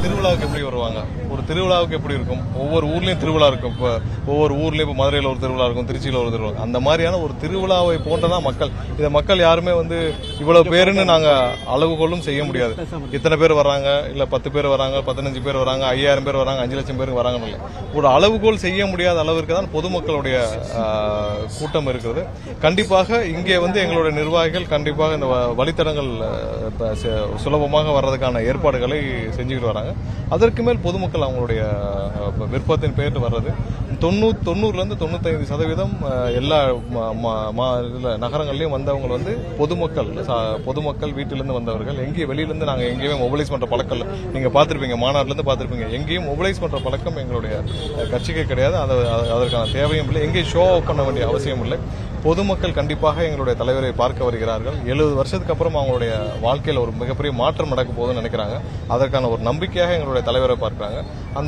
திருவிழாவுக்கு எப்படி வருவாங்க? ஒரு திருவிழாவுக்கு எப்படி இருக்கும்? ஒவ்வொரு ஊர்லயும் திருவிழா இருக்கும். இப்போ ஒவ்வொரு ஊர்லயும் இப்போ மதுரையில் ஒரு திருவிழா இருக்கும், திருச்சியில் ஒரு திருவிழா. அந்த மாதிரியான ஒரு திருவிழாவை போன்றதான் மக்கள். இதை மக்கள் யாருமே இவ்வளவு பேருன்னு நாங்க அளவுகோலும் செய்ய முடியாது. இத்தனை பேர் வராங்க, இல்ல 10 பேர் வராங்க, 15 பேர் வராங்க, 5000 பேர் வராங்க, 5 லட்சம் பேருக்கு வராங்கன்னு இல்லை. ஒரு அளவுகோல் செய்ய முடியாத அளவிற்கு தான் பொதுமக்களுடைய கூட்டம் இருக்கிறது. கண்டிப்பாக இங்கே எங்களுடைய நிர்வாகிகள் கண்டிப்பாக இந்த வழித்தடங்கள் சுலபமாக வர்றதுக்கான ஏற்பாடுகளை செஞ்சுக்கிட்டு வராங்க. அதற்கு மேல் பொதுமக்கள் அவங்களுடைய விருப்பத்தின் பேரில் வர்றது 90% 95% எல்லா நகரங்கள்லயும் வந்தவங்க பொதுமக்கள் வீட்டிலிருந்து வந்தவர்கள். எங்கேயும் வெளியிலிருந்து நாங்க எங்கேயுமே மொபிலைஸ் பண்ற பழக்கம் இல்லை. நீங்க பாத்திருப்பீங்க, மாநாட்டில இருந்து பாத்திருப்பீங்க. எங்கேயும் மொபிலைஸ் பண்ற பழக்கம் எங்களுடைய கட்சிக்கு கிடையாது. அதற்கான தேவையும் இல்லை. எங்கேயும் ஷோ ஆஃப் பண்ண வேண்டிய அவசியம் இல்லை. பொதுமக்கள் கண்டிப்பாக எங்களுடைய தலைவரை பார்க்க வருகிறார்கள். 70 வருஷத்துக்கு அப்புறம் அவங்களுடைய வாழ்க்கையில் ஒரு மிகப்பெரிய மாற்றம் நடக்க போகுதுன்னு நினைக்கிறாங்க. அதற்கான ஒரு நம்பிக்கையாக எங்களுடைய தலைவரை பார்க்கிறாங்க. அந்த